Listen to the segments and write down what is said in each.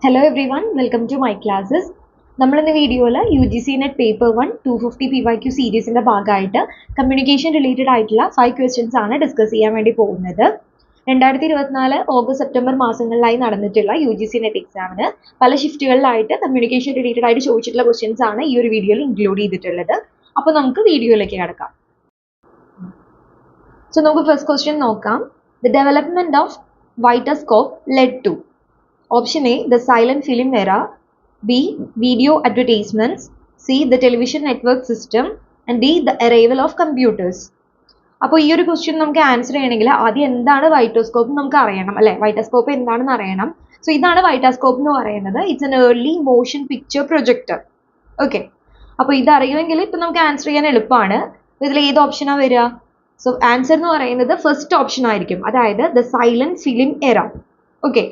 Hello everyone, welcome to my classes. നമ്മൾ ഇന്ന് വീഡിയോയിൽ UGC നെറ്റ് പേപ്പർ 1 250 PYQ സീരീസിന്റെ ഭാഗമായിട്ട് കമ്മ്യൂണിക്കേഷൻ റിലേറ്റഡ് ആയിട്ടുള്ള 5 ക്വസ്റ്റ്യൻസ് ആണ് ഡിസ്കസ് ചെയ്യാൻ വേണ്ടി പോകുന്നത്. 2024 ഓഗസ്റ്റ് സെപ്റ്റംബർ മാസങ്ങളിലായി നടന്നിട്ടുള്ള UGC നെറ്റ് എക്സാമിന് പല ഷിഫ്റ്റുകളിലായിട്ട് കമ്മ്യൂണിക്കേഷൻ റിലേറ്റഡ് ആയിട്ട് ചോദിച്ചിട്ടുള്ള ക്വസ്റ്റ്യൻസ് ആണ് ഈ ഒരു വീഡിയോയിൽ ഇൻക്ലൂഡ് ചെയ്തിട്ടുള്ളത്. അപ്പോൾ നമുക്ക് വീഡിയോയിലേക്ക് കടക്കാം. സോ നമുക്ക് ഫസ്റ്റ് ക്വസ്റ്റ്യൻ നോക്കാം. The development of Vitascope led to Option A, the silent film era. B, video advertisements. C, the television network system. And D, the arrival of computers. അപ്പോൾ ഈ ഒരു ക്വസ്റ്റ്യൻ നമുക്ക് ആൻസർ ചെയ്യണമെങ്കിൽ ആദ്യം എന്താണ് വൈറ്റോസ്കോപ്പ് നമുക്ക് അറിയണം അല്ലേ. വൈറ്റോസ്കോപ്പ് എന്താണെന്ന് അറിയണം. സോ ഇതാണ് വൈറ്റോസ്കോപ്പ് എന്ന് പറയുന്നത്. It's an early motion picture projector. Okay, അപ്പോൾ ഇത് അറിയുമെങ്കിൽ ഇപ്പം നമുക്ക് ആൻസർ ചെയ്യാൻ എളുപ്പമാണ്. ഇതിൽ ഏത് ഓപ്ഷനാണ് വരിക? സോ ആൻസർ എന്ന് പറയുന്നത് ഫസ്റ്റ് ഓപ്ഷൻ ആയിരിക്കും, അതായത് ദ സൈലന്റ് ഫിലിം എറ. ഓക്കെ,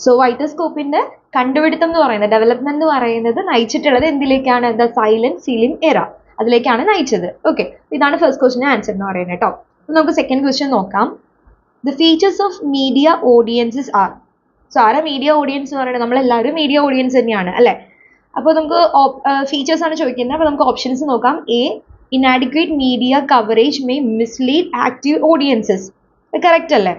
സോ വൈറ്റോസ്കോപ്പിന്റെ കണ്ടുപിടുത്തം എന്ന് പറയുന്നത്, ഡെവലപ്മെന്റ് എന്ന് പറയുന്നത് നയിച്ചിട്ടുള്ളത് എന്തിലേക്കാണ്? ദ സൈലന്റ് ഫിലിം എറ, അതിലേക്കാണ് നയിച്ചത്. ഓക്കെ, ഇതാണ് ഫസ്റ്റ് ക്വസ്റ്റിന്റെ ആൻസർ എന്ന് പറയുന്നത് കേട്ടോ. നമുക്ക് സെക്കൻഡ് ക്വസ്റ്റ്യൻ നോക്കാം. The features of media audiences are. So ആരാ മീഡിയ ഓഡിയൻസ് എന്ന് പറയുന്നത്? നമ്മളെല്ലാവരും മീഡിയ ഓഡിയൻസ് തന്നെയാണ് അല്ലേ. അപ്പോൾ നമുക്ക് ഫീച്ചേഴ്സ് ആണ് ചോദിക്കുന്നത്. അപ്പോൾ നമുക്ക് ഓപ്ഷൻസ് നോക്കാം. A, inadequate media coverage may mislead active audiences. Correct അല്ലേ?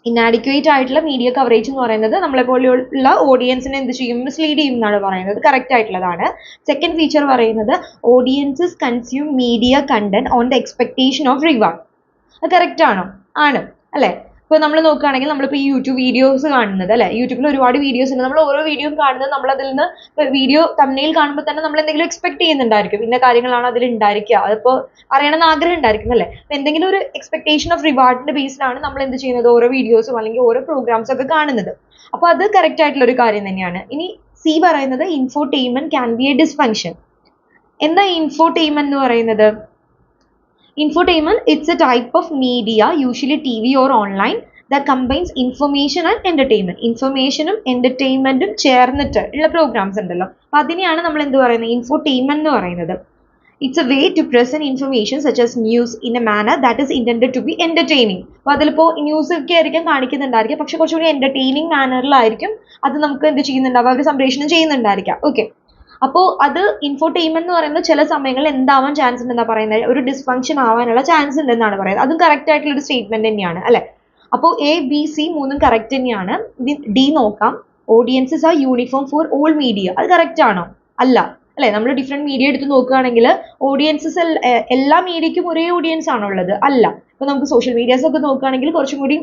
ഇനാഡിക്വേറ്റ് ആയിട്ടുള്ള മീഡിയ കവറേജ് എന്ന് പറയുന്നത് നമ്മളെ പോലെയുള്ള ഓഡിയൻസിനെ എന്ത് ചെയ്യും? മിസ്ലീഡ് ചെയ്യും എന്നാണ് പറയുന്നത്. കറക്റ്റ് ആയിട്ടുള്ളതാണ്. സെക്കൻഡ് ഫീച്ചർ പറയുന്നത് audiences consume media content on the expectation of reward. അത് കറക്റ്റ് ആണോ? ആണ് അല്ലേ. ഇപ്പോൾ നമ്മൾ നോക്കുകയാണെങ്കിൽ നമ്മളിപ്പോൾ ഈ യൂട്യൂബ് വീഡിയോസ് കാണുന്നത് അല്ലേ, യൂട്യൂബിൽ ഒരുപാട് വീഡിയോസ് ഉണ്ട്. നമ്മൾ ഓരോ വീഡിയോയും കാണുന്നത് നമ്മൾ അതിൽ നിന്ന് വീഡിയോ തമ്മിൽ കാണുമ്പോൾ തന്നെ നമ്മൾ എന്തെങ്കിലും എക്സ്പെക്ട് ചെയ്യുന്നുണ്ടായിരിക്കും. ഇന്ന കാര്യങ്ങളാണ് അതിൽ ഉണ്ടായിരിക്കുക, അതിപ്പോൾ അറിയണമെന്ന് ആഗ്രഹം ഉണ്ടായിരിക്കും അല്ലേ. അപ്പോൾ എന്തെങ്കിലും ഒരു എക്സ്പെക്ടേഷൻ ഓഫ് റിവാർഡിന്റെ ബേസിലാണ് നമ്മൾ എന്ത് ചെയ്യുന്നത്? ഓരോ വീഡിയോസും അല്ലെങ്കിൽ ഓരോ പ്രോഗ്രാംസും ഒക്കെ കാണുന്നത്. അപ്പോൾ അത് കറക്റ്റ് ആയിട്ടുള്ള ഒരു കാര്യം തന്നെയാണ്. ഇനി സി പറയുന്നത് infotainment can be A dysfunction. എന്താ ഇൻഫോർടൈൻമെന്റ് എന്ന് പറയുന്നത്? Infotainment, it's a type of media, usually TV or online, that combines information and entertainment. ഇൻഫർമേഷനും എന്റർടൈൻമെന്റും ചേർന്നിട്ട് ഉള്ള പ്രോഗ്രാംസ് ഉണ്ടല്ലോ, അപ്പോൾ അതിനെയാണ് നമ്മൾ എന്ത് പറയുന്നത്? ഇൻഫോർടൈൻമെന്റ് എന്ന് പറയുന്നത്. It's a way to present information such as news in a manner that is intended to be entertaining. അപ്പോൾ അതിലിപ്പോൾ ന്യൂസ് ഒക്കെ ആയിരിക്കും കാണിക്കുന്നുണ്ടായിരിക്കും, പക്ഷെ കുറച്ചുകൂടി എന്റർടൈനിങ് മാനറിലായിരിക്കും അത് നമുക്ക് എന്ത് ചെയ്യുന്നുണ്ടാവുക? അവർ സംപ്രേഷണം ചെയ്യുന്നുണ്ടായിരിക്കാം. ഓക്കെ, അപ്പോൾ അത് ഇൻഫോർടൈൻമെന്റ് എന്ന് പറയുന്നത് ചില സമയങ്ങളിൽ എന്താവാൻ ചാൻസ് ഉണ്ടെന്നാ പറയുന്നത്? ഒരു ഡിസ്ഫങ്ഷൻ ആവാനുള്ള ചാൻസ് ഉണ്ടെന്നാണ് പറയുന്നത്. അതും കറക്റ്റ് ആയിട്ടുള്ള ഒരു സ്റ്റേറ്റ്മെന്റ് തന്നെയാണ് അല്ലെ. അപ്പോൾ എ, ബി, സി മൂന്നും കറക്റ്റ് തന്നെയാണ്. ഡി നോക്കാം. Audiences are uniform for all media. അത് കറക്റ്റ് ആണോ? അല്ല അല്ലെ. നമ്മൾ ഡിഫറെന്റ് മീഡിയ എടുത്ത് നോക്കുകയാണെങ്കിൽ ഓഡിയൻസസ് എല്ലാ മീഡിയക്കും ഒരേ ഓഡിയൻസ് ആണോ ഉള്ളത്? അല്ല. ഇപ്പൊ നമുക്ക് സോഷ്യൽ മീഡിയാസ് ഒക്കെ നോക്കുകയാണെങ്കിൽ കുറച്ചും കൂടി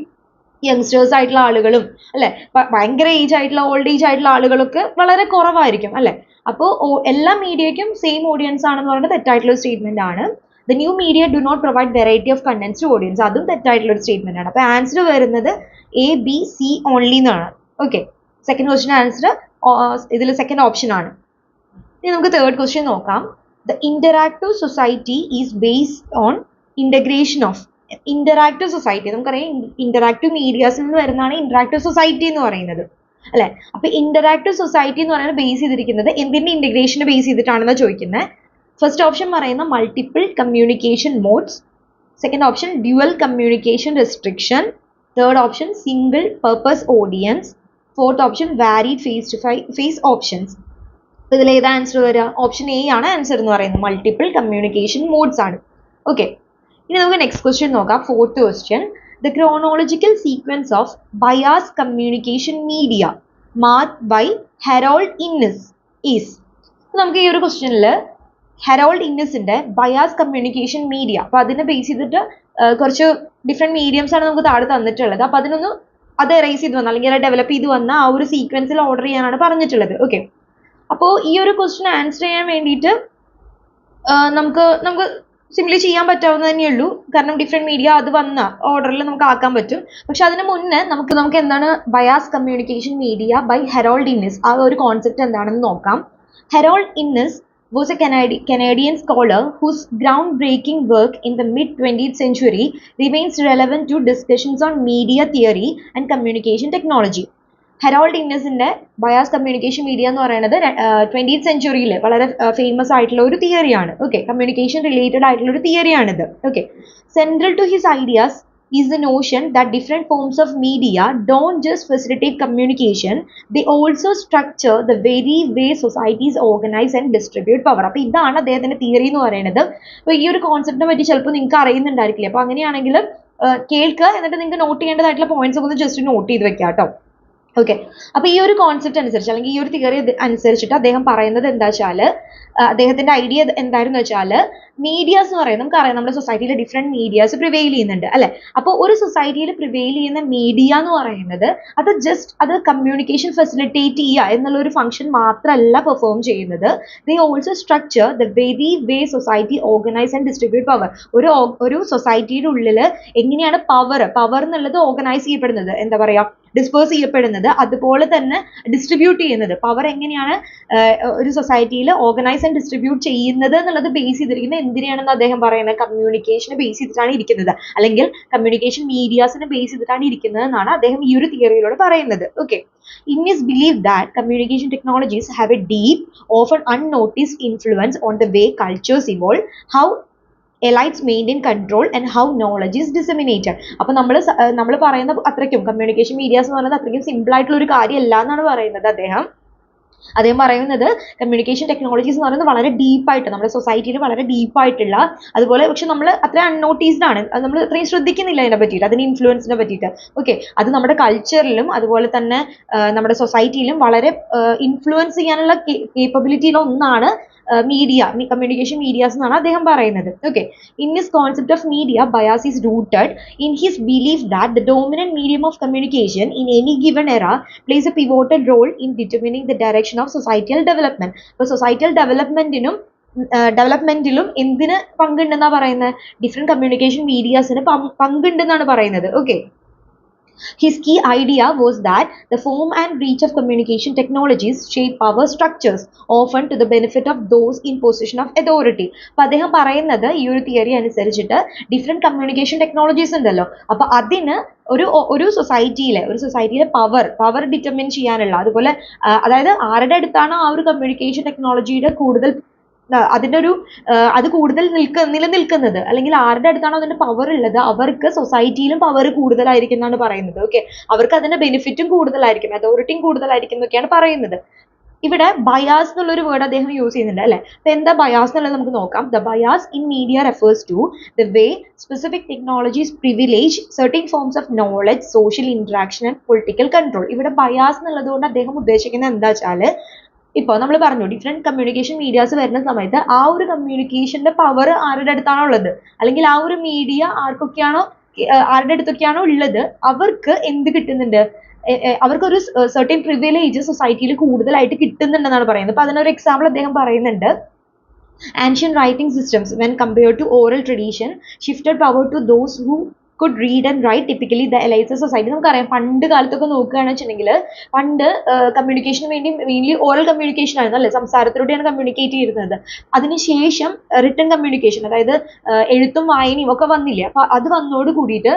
യങ്സ്റ്റേഴ്സ് ആയിട്ടുള്ള ആളുകളും അല്ലെ, ഭയങ്കര ഏജ് ആയിട്ടുള്ള ഓൾഡ് ഏജ് ആയിട്ടുള്ള ആളുകളൊക്കെ വളരെ കുറവായിരിക്കും അല്ലെ. അപ്പോൾ എല്ലാ മീഡിയയ്ക്കും സെയിം ഓഡിയൻസ് ആണെന്ന് പറയുന്നത് തെറ്റായിട്ടുള്ള ഒരു സ്റ്റേറ്റ്മെന്റ് ആണ്. The new media do not provide variety of contents to audience. അതും തെറ്റായിട്ടുള്ള ഒരു സ്റ്റേറ്റ്മെന്റ് ആണ്. അപ്പോൾ ആൻസർ വരുന്നത് എ, ബി, സി ഓൺലി എന്നാണ്. ഓക്കെ, സെക്കൻഡ് ക്വസ്റ്റ്യൻ ആൻസർ ഇതിൽ സെക്കൻഡ് ഓപ്ഷൻ ആണ്. ഇനി നമുക്ക് തേർഡ് ക്വസ്റ്റ്യൻ നോക്കാം. The interactive society is based on integration of. Interactive society നമുക്കറിയാം, ഇന്ററാക്റ്റീവ് മീഡിയാസിൽ നിന്ന് വരുന്നതാണ് ഇന്ററാക്റ്റീവ് സൊസൈറ്റി എന്ന് പറയുന്നത് അല്ലെ. അപ്പൊ ഇന്ററാക്റ്റീവ് സൊസൈറ്റി എന്ന് പറയുന്നത് ബേസ് ചെയ്തിരിക്കുന്നത് എന്തിന്റെ ഇന്റഗ്രേഷനെ ബേസ് ചെയ്തിട്ടാണെന്ന് ചോദിക്കുന്നത്. ഫസ്റ്റ് ഓപ്ഷൻ പറയുന്ന multiple communication modes, second option dual communication restriction, third option single purpose audience, fourth option varied face to face options. അപ്പൊ ഇതിൽ ഏതാ ആൻസർ വരിക? ഓപ്ഷൻ എ ആണ് ആൻസർ എന്ന് പറയുന്നത്. മൾട്ടിപ്പിൾ കമ്മ്യൂണിക്കേഷൻ മോഡ്സ് ആണ്. ഓക്കെ, ഇനി നമുക്ക് നെക്സ്റ്റ് ക്വസ്റ്റ്യൻ നോക്കാം. Fourth question. The chronological sequence of biased communication media marked by Harold Innis is. നമുക്ക് ഈ ഒരു ക്വസ്റ്റ്യനിൽ ഹെറോൾഡ് ഇന്നിസിന്റെ ബയാസ് കമ്മ്യൂണിക്കേഷൻ മീഡിയ, അപ്പോൾ അതിനെ ബേസ് ചെയ്തിട്ട് കുറച്ച് ഡിഫറെന്റ് മീഡിയംസ് ആണ് നമുക്ക് താഴെ തന്നിട്ടുള്ളത്. അപ്പോൾ അതിനൊന്ന് അത് എറേസ് ചെയ്ത് വന്ന അല്ലെങ്കിൽ ഡെവലപ്പ് ചെയ്ത് വന്ന ആ ഒരു സീക്വൻസിൽ ഓർഡർ ചെയ്യാനാണ് പറഞ്ഞിട്ടുള്ളത്. ഓക്കെ, അപ്പോൾ ഈ ഒരു ക്വസ്റ്റ്യൻ ആൻസർ ചെയ്യാൻ വേണ്ടിയിട്ട് നമുക്ക് സിംപ്ലി ചെയ്യാൻ പറ്റാവുന്ന തന്നെയുള്ളൂ. കാരണം ഡിഫറെന്റ് മീഡിയ അത് വന്ന ഓർഡറിൽ നമുക്ക് ആക്കാൻ പറ്റും. പക്ഷെ അതിന് മുന്നേ നമുക്ക് എന്താണ് bias communication media by Harold Innis, ആ ഒരു കോൺസെപ്റ്റ് എന്താണെന്ന് നോക്കാം. Harold Innis was a Canadian scholar whose groundbreaking work in the mid-20th century remains relevant to discussions on media theory and communication technology. Harold ഇന്നസിന്റെ bias communication media എന്ന് പറയുന്നത് 20th സെഞ്ചുറിയിൽ വളരെ famous ആയിട്ടുള്ള ഒരു തിയറിയാണ്. ഓക്കെ, കമ്മ്യൂണിക്കേഷൻ റിലേറ്റഡ് ആയിട്ടുള്ള ഒരു തിയറിയാണിത്. Okay, central to his ideas is the notion that different forms of media don't just facilitate communication, they also structure the very way societies organize and distribute power. അപ്പോൾ ഇതാണ് അദ്ദേഹത്തിന്റെ theory എന്ന് പറയുന്നത്. അപ്പോൾ ഈ ഒരു കോൺസെപ്റ്റിനെ പറ്റി ചിലപ്പോൾ നിങ്ങൾക്ക് അറിയുന്നുണ്ടായിരിക്കില്ല. അപ്പോൾ അങ്ങനെയാണെങ്കിൽ കേൾക്കുക, എന്നിട്ട് നിങ്ങൾക്ക് നോട്ട് ചെയ്യേണ്ടതായിട്ടുള്ള പോയിന്റ്സ് ഒക്കെ ഒന്ന് ജസ്റ്റ് നോട്ട് ചെയ്ത് വെക്കാം കേട്ടോ. ഓക്കെ, അപ്പോൾ ഈ ഒരു കോൺസെപ്റ്റ് അനുസരിച്ച് അല്ലെങ്കിൽ ഈ ഒരു തിയറി അനുസരിച്ചിട്ട് അദ്ദേഹം പറയുന്നത് എന്താ വെച്ചാൽ, അദ്ദേഹത്തിന്റെ ഐഡിയ എന്തായിരുന്നു വെച്ചാൽ, മീഡിയാസ് എന്ന് പറയുന്നത് നമുക്കറിയാം നമ്മുടെ സൊസൈറ്റിയിൽ ഡിഫറെന്റ് മീഡിയാസ് പ്രിവെയിൽ ചെയ്യുന്നുണ്ട് അല്ലെ. അപ്പോൾ ഒരു സൊസൈറ്റിയിൽ പ്രിവെയിൽ ചെയ്യുന്ന മീഡിയ എന്ന് പറയുന്നത് അത് കമ്മ്യൂണിക്കേഷൻ ഫെസിലിറ്റേറ്റ് ചെയ്യുക എന്നുള്ള ഒരു ഫംഗ്ഷൻ മാത്രമല്ല പെർഫോം ചെയ്യുന്നത്. They also structure the very way society organise and distribute power. ഒരു സൊസൈറ്റിയുടെ ഉള്ളിൽ എങ്ങനെയാണ് പവർ എന്നുള്ളത് ഓർഗനൈസ് ചെയ്യപ്പെടുന്നത്, എന്താ പറയാ, ഡിസ്പേഴ്സ് ചെയ്യപ്പെടുന്നത്, അതുപോലെ തന്നെ ഡിസ്ട്രിബ്യൂട്ട് ചെയ്യുന്നത്. പവർ എങ്ങനെയാണ് ഒരു സൊസൈറ്റിയിൽ ഓർഗനൈസ് ആൻഡ് ഡിസ്ട്രിബ്യൂട്ട് ചെയ്യുന്നത് എന്നുള്ളത് ബേസ് ചെയ്തിരിക്കുന്നത് എന്തിനാണെന്ന് അദ്ദേഹം പറയുന്നത്, കമ്മ്യൂണിക്കേഷനെ ബേസ് ചെയ്തിട്ടാണ് ഇരിക്കുന്നത്, അല്ലെങ്കിൽ കമ്മ്യൂണിക്കേഷൻ മീഡിയാസിനെ ബേസ് ചെയ്തിട്ടാണ് ഇരിക്കുന്നത് എന്നാണ് അദ്ദേഹം ഈ ഒരു തിയറിയിലൂടെ പറയുന്നത്. Okay, in his belief that communication technologies have a deep, often unnoticed influence on the way cultures evolve, how elites maintain control and how knowledge is disseminated. അപ്പോൾ നമ്മൾ പറയുന്ന അത്രയ്ക്കും കമ്മ്യൂണിക്കേഷൻ മീഡിയാസ് എന്ന് പറയുന്നത് അത്രയ്ക്കും സിമ്പിൾ ആയിട്ടുള്ള ഒരു കാര്യമല്ല എന്നാണ് പറയുന്നത് അദ്ദേഹം പറയുന്നത്. കമ്മ്യൂണിക്കേഷൻ ടെക്നോളജീസ് എന്ന് പറയുന്നത് വളരെ ഡീപ്പായിട്ട് നമ്മുടെ സൊസൈറ്റിയിൽ വളരെ ഡീപ്പായിട്ടുള്ള, അതുപോലെ പക്ഷെ നമ്മൾ അത്ര അൺനോട്ടീസ്ഡ് ആണ്, അത് നമ്മൾ അത്രയും ശ്രദ്ധിക്കുന്നില്ല അതിനെ പറ്റിയിട്ട്, അതിന് ഇൻഫ്ലുവൻസിനെ പറ്റിയിട്ട്. ഓക്കെ, അത് നമ്മുടെ കൾച്ചറിലും അതുപോലെ തന്നെ നമ്മുടെ സൊസൈറ്റിയിലും വളരെ ഇൻഫ്ലുവൻസ് ചെയ്യാനുള്ള കേപ്പബിലിറ്റിയിൽ ഒന്നാണ് കമ്മ്യൂണിക്കേഷൻ മീഡിയാസ് എന്നാണ് അദ്ദേഹം പറയുന്നത്. Okay, in his concept of media, bias is rooted in his belief that the dominant medium of communication in any given era place a pivotal role in determining the direction of societal development. അപ്പോൾ സൊസൈറ്റിയൽ ഡെവലപ്മെന്റിലും എന്തിന് പങ്കുണ്ടെന്നാ പറയുന്നത്, different communication മീഡിയാസിന് പങ്കുണ്ടെന്നാണ് പറയുന്നത്. Okay, his key idea was that the form and reach of communication technologies shape power structures, often to the benefit of those in position of authority. അപ്പോൾ അദ്ദേഹം പറയുന്നത് ഈ ഒരു തിയറി അനുസരിച്ചിട്ട് ഡിഫറെന്റ് കമ്മ്യൂണിക്കേഷൻ ടെക്നോളജീസ് ഉണ്ടല്ലോ, അപ്പോൾ അതിന് ഒരു സൊസൈറ്റിയിലെ പവർ ഡിറ്റർമിൻ ചെയ്യാനുള്ള, അതുപോലെ അതായത് ആരുടെ അടുത്താണ് ആ ഒരു കമ്മ്യൂണിക്കേഷൻ ടെക്നോളജിയുടെ കൂടുതൽ അത് കൂടുതൽ നിലനിൽക്കുന്നത്, അല്ലെങ്കിൽ ആരുടെ അടുത്താണോ അതിന്റെ പവർ ഉള്ളത്, അവർക്ക് സൊസൈറ്റിയിലും പവർ കൂടുതലായിരിക്കും എന്നാണ് പറയുന്നത്. ഓക്കെ, അവർക്ക് അതിന്റെ ബെനിഫിറ്റും കൂടുതലായിരിക്കും, അതോറിറ്റിയും കൂടുതലായിരിക്കും എന്നൊക്കെയാണ് പറയുന്നത്. ഇവിടെ ബയാസ് എന്നുള്ളൊരു വേർഡ് അദ്ദേഹം യൂസ് ചെയ്യുന്നുണ്ട് അല്ലെ. അപ്പൊ എന്താ ബയാസ് എന്നുള്ളത് നമുക്ക് നോക്കാം. The bias in media refers to the way specific technologies privilege certain forms of knowledge, social interaction and political control. ഇവിടെ ബയാസ് എന്നുള്ളത് കൊണ്ട് അദ്ദേഹം ഉദ്ദേശിക്കുന്നത് എന്താ വെച്ചാല്, ഇപ്പോൾ നമ്മൾ പറഞ്ഞു ഡിഫറെന്റ് കമ്മ്യൂണിക്കേഷൻ മീഡിയാസ് വരുന്ന സമയത്ത് ആ ഒരു കമ്മ്യൂണിക്കേഷന്റെ പവർ ആരുടെ അടുത്താണോ ഉള്ളത്, അല്ലെങ്കിൽ ആ ഒരു മീഡിയ ആരുടെ അടുത്തൊക്കെയാണോ ഉള്ളത്, അവർക്ക് എന്ത് കിട്ടുന്നുണ്ട്, അവർക്കൊരു സർട്ടൻ പ്രിവിലേജ് സൊസൈറ്റിയിൽ കൂടുതലായിട്ട് കിട്ടുന്നുണ്ടെന്നാണ് പറയുന്നത്. അപ്പൊ അതിനൊരു എക്സാമ്പിൾ അദ്ദേഹം പറയുന്നുണ്ട്. Ancient writing systems, when compared to oral tradition, shifted power to those who could read and write, typically the elites of society. നമുക്കറിയാം പണ്ട് കാലത്തൊക്കെ നോക്കുകയാണെന്ന് വെച്ചിട്ടുണ്ടെങ്കിൽ പണ്ട് കമ്മ്യൂണിക്കേഷന് വേണ്ടി മെയിൻലി ഓറൽ കമ്മ്യൂണിക്കേഷൻ ആയിരുന്നു അല്ലെ, സംസാരത്തിലൂടെയാണ് കമ്മ്യൂണിക്കേറ്റ് ചെയ്യുന്നത്. അതിനുശേഷം റിട്ടൺ കമ്മ്യൂണിക്കേഷൻ, അതായത് എഴുത്തും വായനയും ഒക്കെ വന്നില്ലേ, അപ്പൊ അത് വന്നോട് കൂടിയിട്ട്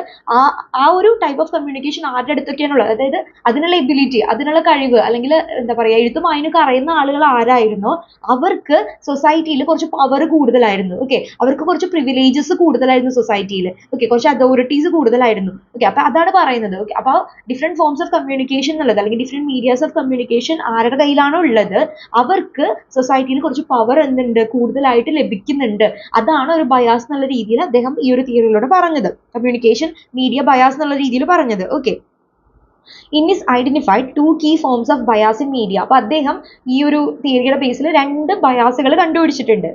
ആ ഒരു ടൈപ്പ് ഓഫ് കമ്മ്യൂണിക്കേഷൻ ആരുടെ അടുത്തൊക്കെയാണുള്ളത്, അതായത് അതിനുള്ള എബിലിറ്റി, അതിനുള്ള കഴിവ്, അല്ലെങ്കിൽ എന്താ പറയുക, എഴുത്തും വായനയൊക്കെ അറിയുന്ന ആളുകൾ ആരായിരുന്നോ അവർക്ക് സൊസൈറ്റിയിൽ കുറച്ച് പവർ കൂടുതലായിരുന്നു. ഓക്കെ, അവർക്ക് കുറച്ച് പ്രിവിലേജസ് കൂടുതലായിരുന്നു സൊസൈറ്റിയിൽ. ഓക്കെ, കുറച്ച് അതോറിറ്റീസ് കൂടുതലായിരുന്നു. ഓക്കെ, അപ്പൊ അതാണ് പറയുന്നത്. ഓക്കെ, അപ്പൊ ഡിഫറെന്റ് ഫോംസ് ഓഫ് കമ്മ്യൂണിക്കേഷൻ എന്നുള്ളത്, അല്ലെങ്കിൽ ഡിഫറെന്റ് മീഡിയാസ് ഓഫ് കമ്മ്യൂണിക്കേഷൻ ആരുടെ കയ്യിലാണോ ഉള്ളത് അവർക്ക് സൊസൈറ്റിയിൽ കുറച്ച് പവർ എന്തുണ്ട്, കൂടുതലായിട്ട് ലഭിക്കുന്നുണ്ട്. അതാണ് ഒരു ബയാസ് എന്നുള്ള രീതിയിൽ അദ്ദേഹം ഈ ഒരു തിയറിയിലൂടെ പറഞ്ഞത്, കമ്മ്യൂണിക്കേഷൻ മീഡിയ ബയാസ് എന്നുള്ള രീതിയിൽ പറഞ്ഞത്. Okay, in is identified 2 key forms of bias in media. അപ്പൊ അദ്ദേഹം ഈ ഒരു തിയറിയുടെ ബേസിൽ 2 ബയാസുകൾ കണ്ടുപിടിച്ചിട്ടുണ്ട്.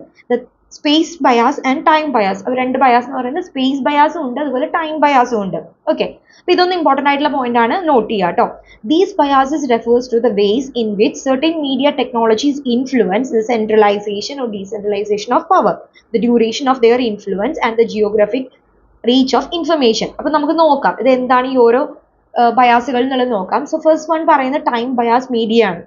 Space bias and time bias. അവർ 2 ബയാസ് എന്ന് പറയുന്നത് സ്പേസ് ബയാസും ഉണ്ട്, അതുപോലെ ടൈം ബയാസും ഉണ്ട്. ഓക്കെ, അപ്പൊ ഇതൊന്നും ഇമ്പോർട്ടന്റ് ആയിട്ടുള്ള പോയിന്റ് ആണ്, നോട്ട് ചെയ്യുക കേട്ടോ. These biases refers to the ways in which certain media technologies influence the centralisation or decentralisation of power, the duration of their influence and the geographic reach of information. അപ്പൊ നമുക്ക് നോക്കാം ഇത് എന്താണ് ഈ ഓരോ ബയാസുകൾ എന്നുള്ളത് നോക്കാം. സോ ഫസ്റ്റ് വൺ പറയുന്നത് ടൈം ബയാസ് മീഡിയ ആണ്.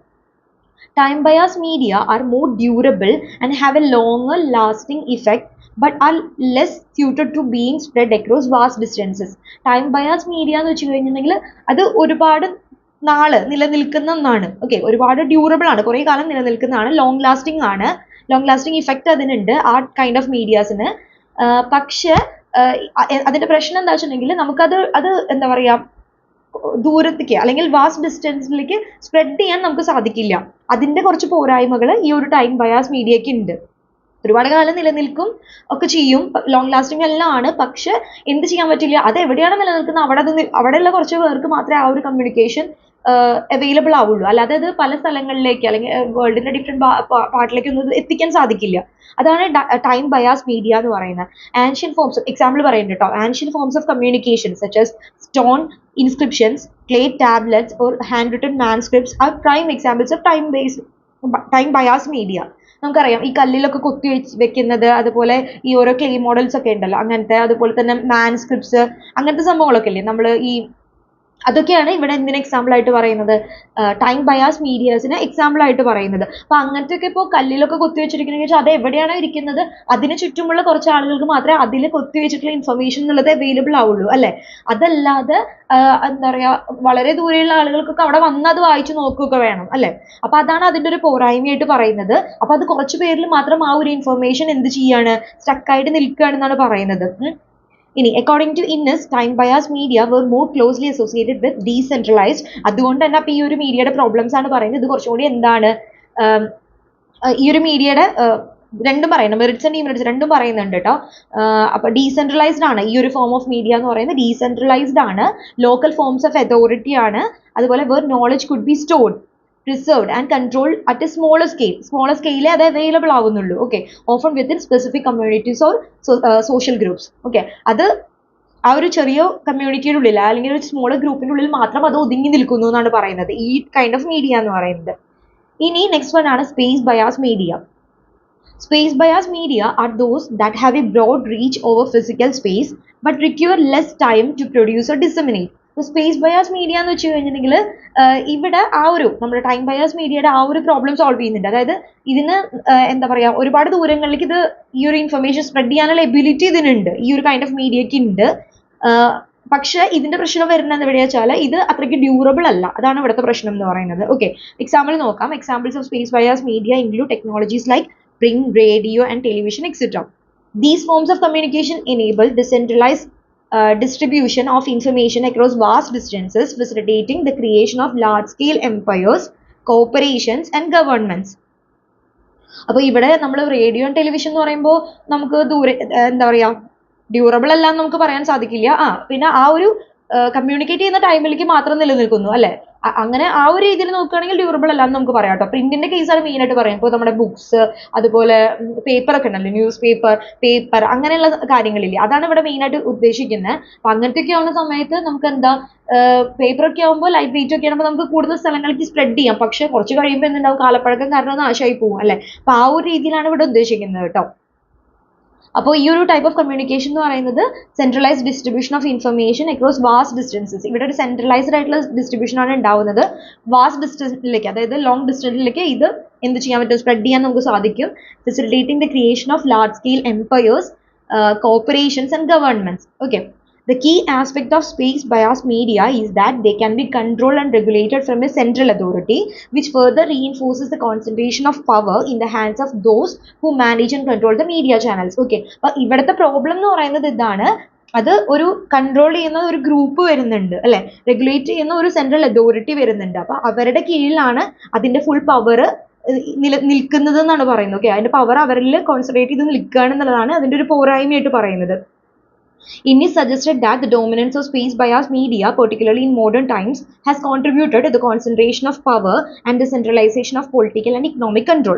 Time bias media are more durable and have a longer lasting effect but are less suited to being spread across vast distances. Time bias media എന്ന് വെച്ച് കഴിഞ്ഞിട്ടുണ്ടെങ്കിൽ അത് ഒരുപാട് നാള് നിലനിൽക്കുന്ന ഒന്നാണ്. ഓക്കെ, ഒരുപാട് ഡ്യൂറബിൾ ആണ്, കുറേ കാലം നിലനിൽക്കുന്നതാണ്, ലോങ് ലാസ്റ്റിംഗ് ആണ്, ലോങ് ലാസ്റ്റിംഗ് ഇഫക്റ്റ് അതിനുണ്ട് ആ കൈൻഡ് ഓഫ് മീഡിയാസിന്. പക്ഷെ അതിന്റെ പ്രശ്നം എന്താ വെച്ചിട്ടുണ്ടെങ്കിൽ നമുക്കത് എന്താ പറയാ ദൂരത്തേക്ക് അല്ലെങ്കിൽ വാസ്റ്റ് ഡിസ്റ്റൻസിലേക്ക് സ്പ്രെഡ് ചെയ്യാൻ നമുക്ക് സാധിക്കില്ല. അതിന്റെ കുറച്ച് പോരായ്മകൾ ഈ ഒരു ടൈം ബയാസ് മീഡിയയ്ക്ക് ഉണ്ട്. ഒരുപാട് കാലം നിലനിൽക്കും ഒക്കെ ചെയ്യും, ലോങ് ലാസ്റ്റിംഗ് എല്ലാം ആണ്. പക്ഷെ എന്ത് ചെയ്യാൻ പറ്റില്ല, അത് എവിടെയാണ് നിലനിൽക്കുന്നത് അവിടെയുള്ള കുറച്ച് പേർക്ക് മാത്രമേ ആ ഒരു കമ്മ്യൂണിക്കേഷൻ അവൈലബിൾ ആവുള്ളൂ. അല്ലാതെ അത് പല സ്ഥലങ്ങളിലേക്ക് അല്ലെങ്കിൽ വേൾഡിന്റെ ഡിഫറെന്റ് പാർട്ടിലേക്കൊന്നും എത്തിക്കാൻ സാധിക്കില്ല. അതാണ് ടൈം ബയാസ് മീഡിയ എന്ന് പറയുന്നത്. ആൻഷ്യൻ ഫോംസ് എക്സാമ്പിൾ പറയുന്നുണ്ട് കേട്ടോ. Ancient forms of communication such as stone inscriptions, clay tablets or hand written manuscripts are prime examples of time bias media. നമുക്കറിയാം ഈ കല്ലിലൊക്കെ കൊത്തി വെക്കുന്നത്, അതുപോലെ ഈ ഓരോ ക്ലേ മോഡൽസ് ഒക്കെ ഉണ്ടല്ലോ അങ്ങനത്തെ, അതുപോലെ തന്നെ മാൻസ്ക്രിപ്റ്റ്സ് അങ്ങനത്തെ സംഭവങ്ങളൊക്കെ ഇല്ലേ നമ്മൾ ഈ അതൊക്കെയാണ് ഇവിടെ എന്തിന് എക്സാമ്പിൾ ആയിട്ട് പറയുന്നത്, ടൈം ബയാസ് മീഡിയാസിന് എക്സാമ്പിൾ ആയിട്ട് പറയുന്നത്. അപ്പൊ അങ്ങനത്തെ ഒക്കെ ഇപ്പോൾ കല്ലിലൊക്കെ കൊത്തി വെച്ചിരിക്കണമെങ്കിൽ അത് എവിടെയാണോ ഇരിക്കുന്നത് അതിന് ചുറ്റുമുള്ള കുറച്ച് ആളുകൾക്ക് മാത്രമേ അതിൽ കൊത്തി വെച്ചിട്ടുള്ള ഇൻഫർമേഷൻ എന്നുള്ളത് അവൈലബിൾ ആവുള്ളൂ അല്ലെ. അതല്ലാതെ എന്താ പറയാ വളരെ ദൂരെയുള്ള ആളുകൾക്കൊക്കെ അവിടെ വന്ന് അത് വായിച്ചു നോക്കുകയൊക്കെ വേണം അല്ലെ. അപ്പൊ അതാണ് അതിന്റെ ഒരു പോരായ്മയായിട്ട് പറയുന്നത്. അപ്പൊ അത് കുറച്ച് പേരിൽ മാത്രം ആ ഒരു ഇൻഫർമേഷൻ എന്ത് ചെയ്യാണ്, സ്റ്റക്കായിട്ട് നിൽക്കുകയാണെന്നാണ് പറയുന്നത്. ഇനി according to Innis, time bias media were more closely associated with decentralized. അതുകൊണ്ട് തന്നെ അപ്പൊ ഈ ഒരു മീഡിയയുടെ പ്രോബ്ലംസ് ആണ് പറയുന്നത്. ഇത് കുറച്ചുകൂടി എന്താണ് ഈ ഒരു മീഡിയയുടെ രണ്ടും പറയുന്നത്, മെറിറ്റ്സ് ആൻഡ് ഡിമെറിറ്റ്സ് രണ്ടും പറയുന്നുണ്ട് കേട്ടോ. അപ്പൊ ഡീസെൻട്രലൈസ്ഡ് ആണ് ഈ ഒരു ഫോം ഓഫ് മീഡിയ എന്ന് പറയുന്നത്. ഡീസെൻട്രലൈസ്ഡ് ആണ്, ലോക്കൽ ഫോംസ് ഓഫ് അതോറിറ്റി ആണ്, അതുപോലെ where knowledge could be stored, preserved and controlled at a smaller scale അത് അവൈലബിൾ ആവുന്നുള്ളൂ. Okay, often within specific communities or social groups. Okay, അത് ആ ഒരു ചെറിയ കമ്മ്യൂണിറ്റിയുടെ ഉള്ളിൽ അല്ലെങ്കിൽ ഒരു സ്മോളർ ഗ്രൂപ്പിന്റെ ഉള്ളിൽ മാത്രം അത് ഒതുങ്ങി നിൽക്കുന്നു എന്നാണ് പറയുന്നത് ഈ കൈൻഡ് ഓഫ് മീഡിയ എന്ന് പറയുന്നത്. ഇനി നെക്സ്റ്റ് വൺ ആണ് space bias media. Space bias media are those that have a broad reach over physical space but require less time to produce or disseminate. Space bias media എന്ന് വെച്ച് കഴിഞ്ഞിട്ടുണ്ടെങ്കിൽ ഇവിടെ ആ ഒരു നമ്മുടെ ടൈം ബയാസ് മീഡിയയുടെ ആ ഒരു പ്രോബ്ലം സോൾവ് ചെയ്യുന്നുണ്ട്. അതായത് ഇതിന് എന്താ പറയാ ഒരുപാട് ദൂരങ്ങളിലേക്ക് ഇത് ഈ ഒരു ഇൻഫർമേഷൻ സ്പ്രെഡ് ചെയ്യാനുള്ള എബിലിറ്റി ഇതിനുണ്ട്, ഈ ഒരു കൈൻഡ് ഓഫ് മീഡിയക്ക് ഉണ്ട്. പക്ഷെ ഇതിന്റെ പ്രശ്നം വരുന്നത് എവിടെയാ വെച്ചാൽ ഇത് അത്രയ്ക്ക് ഡ്യൂറബിൾ അല്ല, അതാണ് ഇവിടുത്തെ പ്രശ്നം എന്ന് പറയുന്നത്. ഓക്കെ, എക്സാമ്പിൾ നോക്കാം. Examples of space bias media include technologies like print, radio and television, etc. These forms of communication enable decentralized distribution of information across vast distances, facilitating the creation of large-scale empires, corporations and governments. അപ്പോൾ ഇവിടെ നമ്മൾ radio television എന്ന് പറയുമ്പോൾ നമുക്ക് ദൂരെ എന്താ പറയാ durable അല്ല എന്ന് നമുക്ക് പറയാൻ സാധിക്കില്ല. പിന്നെ ആ ഒരു കമ്മ്യൂണിക്കേറ്റ് ചെയ്യുന്ന ടൈമിലേക്ക് മാത്രം നിലനിൽക്കുന്നു അല്ലെ. അങ്ങനെ ആ ഒരു രീതിയിൽ നോക്കുകയാണെങ്കിൽ ഡ്യൂറബിൾ അല്ലാന്ന് നമുക്ക് പറയാം കേട്ടോ. പ്രിന്റിന്റെ കേസാണ് മെയിൻ ആയിട്ട് പറയാം. ഇപ്പോൾ നമ്മുടെ ബുക്സ്, അതുപോലെ പേപ്പർ ഒക്കെ ഉണ്ടല്ലോ, ന്യൂസ് പേപ്പർ അങ്ങനെയുള്ള കാര്യങ്ങളില്ലേ, അതാണ് ഇവിടെ മെയിൻ ആയിട്ട് ഉദ്ദേശിക്കുന്നത്. അപ്പൊ അങ്ങനത്തെയൊക്കെ ആവുന്ന സമയത്ത് നമുക്ക് എന്താ പേപ്പർ ഒക്കെ ആകുമ്പോൾ ലൈറ്റ് വെയിറ്റ് ഒക്കെ ആകുമ്പോൾ നമുക്ക് കൂടുതൽ സ്ഥലങ്ങളിലേക്ക് സ്പ്രെഡ് ചെയ്യാം. പക്ഷെ കുറച്ച് കഴിയുമ്പോൾ എന്തുണ്ടാവും, കാലപ്പഴക്കം കാരണം അത് നാശമായി പോകും അല്ലെ. അപ്പൊ ആ ഒരു രീതിയിലാണ് ഇവിടെ ഉദ്ദേശിക്കുന്നത് കേട്ടോ. അപ്പോൾ ഈ ഒരു ടൈപ്പ് ഓഫ് കമ്മ്യൂണിക്കേഷൻ എന്ന് പറയുന്നത് centralised distribution of information across vast distances. ഇവിടെ ഒരു സെൻട്രലൈസ്ഡ് ആയിട്ടുള്ള ഡിസ്ട്രിബ്യൂഷൻ ആണ് ഉണ്ടാവുന്നത്. വാസ്റ്റ് ഡിസ്റ്റൻസിലേക്ക്, അതായത് ലോങ് ഡിസ്റ്റൻസിലേക്ക് ഇത് എന്ത് ചെയ്യാൻ പറ്റും, സ്പ്രെഡ് ചെയ്യാൻ നമുക്ക് സാധിക്കും. Facilitating the creation of large scale empires, corporations and governments. Okay, the key aspect of space bias media is that they can be controlled and regulated from a central authority, which further reinforces the concentration of power in the hands of those who manage and control the media channels. Okay, അപ്പോൾ ഇവിടുത്തെ problem എന്ന് പറയുന്നത് ഇതാണ്, അത് ഒരു control ചെയ്യുന്ന ഒരു group വരുന്നുണ്ട് അല്ലെ, റെഗുലേറ്റ് ചെയ്യുന്ന ഒരു സെൻട്രൽ അതോറിറ്റി വരുന്നുണ്ട്. അപ്പൊ അവരുടെ കീഴിലാണ് അതിന്റെ ഫുൾ പവർ നിൽക്കുന്നത് എന്നാണ് പറയുന്നത്. ഓക്കെ, അതിന്റെ പവർ അവരിൽ കോൺസെൻട്രേറ്റ് ചെയ്ത് നിൽക്കുകയാണെന്നുള്ളതാണ് അതിന്റെ ഒരു പോരായ്മയായിട്ട് പറയുന്നത്. Innis suggested that the dominance of space bias media, particularly in modern times, has contributed to the concentration of power and the centralization of political and economic control.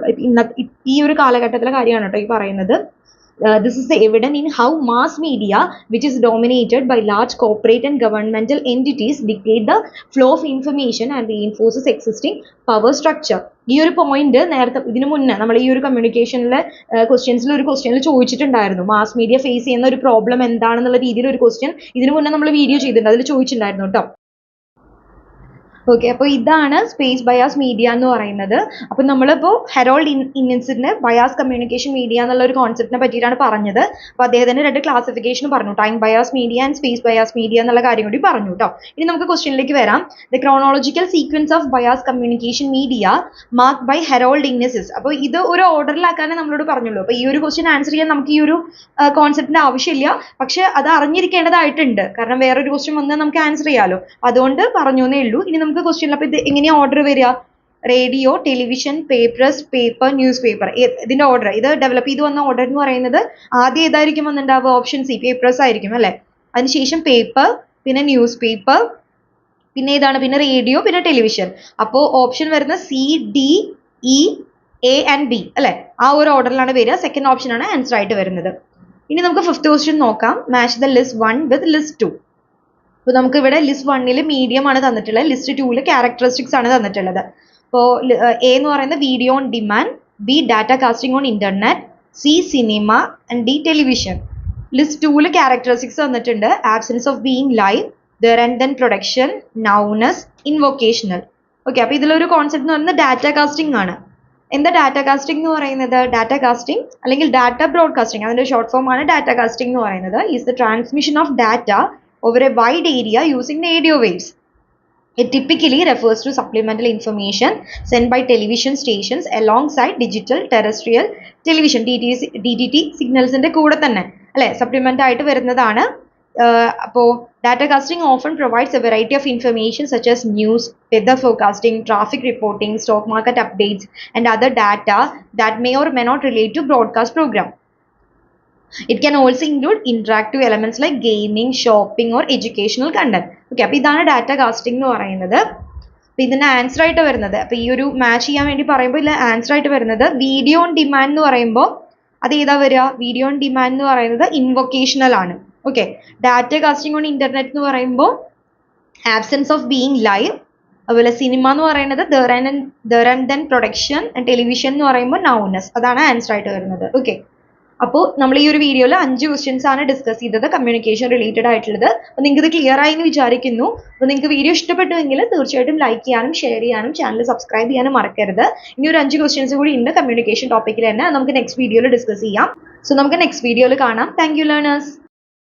ഈ ഒരു കാലഘട്ടത്തിലെ കാര്യമാണ് കേട്ടോ ഈ പറയുന്നത്. This is evident in how mass media, which is dominated by large corporate and governmental entities, dictate the flow of information and reinforces existing power structure. ഈ ഒരു point നേരത്തെ ഇതിനു മുന്നേ നമ്മൾ ഈ ഒരു കമ്മ്യൂണിക്കേഷനിലെ ക്വസ്റ്റ്യൻസിൽ ഒരു ക്വസ്റ്റ്യനിൽ ചോദിച്ചിട്ടുണ്ടായിരുന്നു. മാസ് മീഡിയ ഫേസ് ചെയ്യുന്ന ഒരു പ്രോബ്ലം എന്താണെന്നുള്ള രീതിയിൽ ഒരു ക്വസ്റ്റ്യൻ ഇതിനു മുന്നേ നമ്മൾ വീഡിയോ ചെയ്തിട്ടുണ്ട്, അതിൽ ചോദിച്ചിട്ടുണ്ടായിരുന്നു കേട്ടോ. ഓക്കെ, അപ്പോൾ ഇതാണ് സ്പേസ് ബയാസ് മീഡിയ എന്ന് പറയുന്നത്. അപ്പോൾ നമ്മളിപ്പോൾ ഹെറോൾഡ് ഇന്നിൻസിന്റെ ബയാസ് കമ്മ്യൂണിക്കേഷൻ മീഡിയ എന്നുള്ള ഒരു കോൺസെപ്റ്റിനെ പറ്റിയിട്ടാണ് പറഞ്ഞത്. അപ്പോൾ അദ്ദേഹത്തിന്റെ 2 ക്ലാസിഫിക്കേഷൻ പറഞ്ഞു, time bias media and space bias media എന്നുള്ള കാര്യം കൂടി പറഞ്ഞു കേട്ടോ. ഇനി നമുക്ക് ക്വസ്റ്റ്യനിലേക്ക് വരാം. The chronological sequence of bias communication media mark by Harold Innis's. അപ്പോൾ ഇത് ഒരു ഓർഡറിലാക്കാനേ നമ്മളോട് പറഞ്ഞുള്ളൂ. അപ്പോൾ ഈ ഒരു ക്വസ്റ്റ്യൻ ആൻസർ ചെയ്യാൻ നമുക്ക് ഈ ഒരു കോൺസെപ്റ്റിന്റെ ആവശ്യമില്ല, പക്ഷെ അത് അറിഞ്ഞിരിക്കേണ്ടതായിട്ടുണ്ട്. കാരണം വേറൊരു ക്വസ്റ്റ്യൻ വന്നാൽ നമുക്ക് ആൻസർ ചെയ്യാമല്ലോ, അതുകൊണ്ട് പറഞ്ഞു എന്നേ ഉള്ളൂ. ഇനി നമുക്ക് ക്വസ്റ്റ്യൻ, അപ്പോൾ ഇത് എങ്ങനെയാ ഓർഡർ വരിക? Radio, television, paper, news paper, ഇതിന്റെ ഓർഡർ, ഇത് ഡെവലപ്പ് ചെയ്ത് വന്ന ഓർഡർ എന്ന് പറയുന്നത് ആദ്യം ഏതായിരിക്കും വന്നിട്ടുണ്ടാവുക? ഓപ്ഷൻ സി, പേപ്പേഴ്സ് ആയിരിക്കും അല്ലെ. അതിനുശേഷം പേപ്പർ, പിന്നെ ന്യൂസ് പേപ്പർ, പിന്നെ ഏതാണ്, പിന്നെ റേഡിയോ, പിന്നെ ടെലിവിഷൻ. അപ്പോൾ ഓപ്ഷൻ വരുന്ന C, D, E, A and B അല്ലെ, ആ ഒരു ഓർഡറിലാണ് വരിക. സെക്കൻഡ് ഓപ്ഷൻ ആണ് ആൻസർ ആയിട്ട് വരുന്നത്. ഇനി നമുക്ക് ഫിഫ്ത്ത് ക്വസ്റ്റ്യൻ നോക്കാം. Match the list 1 with list 2. അപ്പോൾ നമുക്ക് ഇവിടെ ലിസ്റ്റ് 1 മീഡിയം ആണ് തന്നിട്ടുള്ളത്, ലിസ്റ്റ് 2 ക്യാരക്ടറിസ്റ്റിക്സ് ആണ് തന്നിട്ടുള്ളത്. അപ്പോൾ എ എന്ന് പറയുന്നത് video on demand, B data casting on internet, C cinema and D television. List 2 characteristics തന്നിട്ടുണ്ട്. Absence of being live, there and then production, nowness, invocational. Okay, അപ്പോൾ ഇതിലൊരു കോൺസെപ്റ്റ് എന്ന് പറയുന്നത് ഡാറ്റ കാസ്റ്റിംഗ് ആണ്. എന്താ ഡാറ്റ കാസ്റ്റിംഗ് എന്ന് പറയുന്നത്? Data casting അല്ലെങ്കിൽ ഡാറ്റ ബ്രോഡ്കാസ്റ്റിംഗ്, അതിന്റെ ഷോർട്ട് ഫോം ആണ് ഡാറ്റ കാസ്റ്റിംഗ് എന്ന് പറയുന്നത്. Is the transmission of data over a wide area using radio waves. It typically refers to supplemental information sent by television stations alongside digital terrestrial television DTT സിഗ്നൽസിന്റെ കൂടെ തന്നെ അല്ലെ supplement ആയിട്ട് വരുന്നതാണ്. അപ്പോൾ data casting often provides A variety of information such as news, whether forecasting, traffic reporting, stock market updates and other data that may or may not relate to broadcast program. It can also include interactive elements like gaming, shopping or educational content. Okay, അപ്പോൾ ഇതാണ് data casting എന്ന് പറയുന്നത്. അപ്പോൾ ഇതിന്റെ answer ആയിട്ട് വരുന്നത്, അപ്പോൾ ഈ ഒരു മാച്ച് ചെയ്യാൻ വേണ്ടി പറയുമ്പോൾ ഇതിൽ ആൻസർ ആയിട്ട് വരുന്നത് വീഡിയോ ഓൺ ഡിമാൻഡ് എന്ന് പറയുമ്പോൾ അത് ഏതാ വരിക? വീഡിയോ ഓൺ ഡിമാൻഡ് എന്ന് പറയുന്നത് ഇൻവൊക്കേഷണൽ ആണ്. Okay, data casting on internet എന്ന് പറയുമ്പോൾ ആബ്സെൻസ് ഓഫ് ബീയിങ് ലൈവ്, അതുപോലെ സിനിമ എന്ന് പറയുന്നത് there and then production, television എന്ന് പറയുമ്പോൾ നൗനസ്. അതാണ് ആൻസർ ആയിട്ട് വരുന്നത്. ഓക്കെ, അപ്പോൾ നമ്മൾ ഈ ഒരു വീഡിയോയിൽ 5 ക്വസ്റ്റ്യൻസ് ആണ് ഡിസ്കസ് ചെയ്തത് കമ്മ്യൂണിക്കേഷൻ റിലേറ്റഡ് ആയിട്ടുള്ളത്. അപ്പോൾ നിങ്ങൾക്ക് ഇത് ക്ലിയർ ആയി എന്ന് വിചാരിക്കുന്നു. അപ്പോൾ നിങ്ങൾക്ക് വീഡിയോ ഇഷ്ടപ്പെട്ടുവെങ്കിൽ തീർച്ചയായിട്ടും ലൈക്ക് ചെയ്യാനും ഷെയർ ചെയ്യാനും ചാനൽ സബ്സ്ക്രൈബ് ചെയ്യാനും മറക്കരുത്. ഇനി ഒരു 5 ക്വസ്റ്റ്യൻസ് കൂടി ഉണ്ട് കമ്മ്യൂണിക്കേഷൻ ടോപ്പിക്കിൽ തന്നെ, നമുക്ക് നെക്സ്റ്റ് വീഡിയോയിൽ ഡിസ്കസ് ചെയ്യാം. സോ നമുക്ക് നെക്സ്റ്റ് വീഡിയോയിൽ കാണാം. Thank you learners.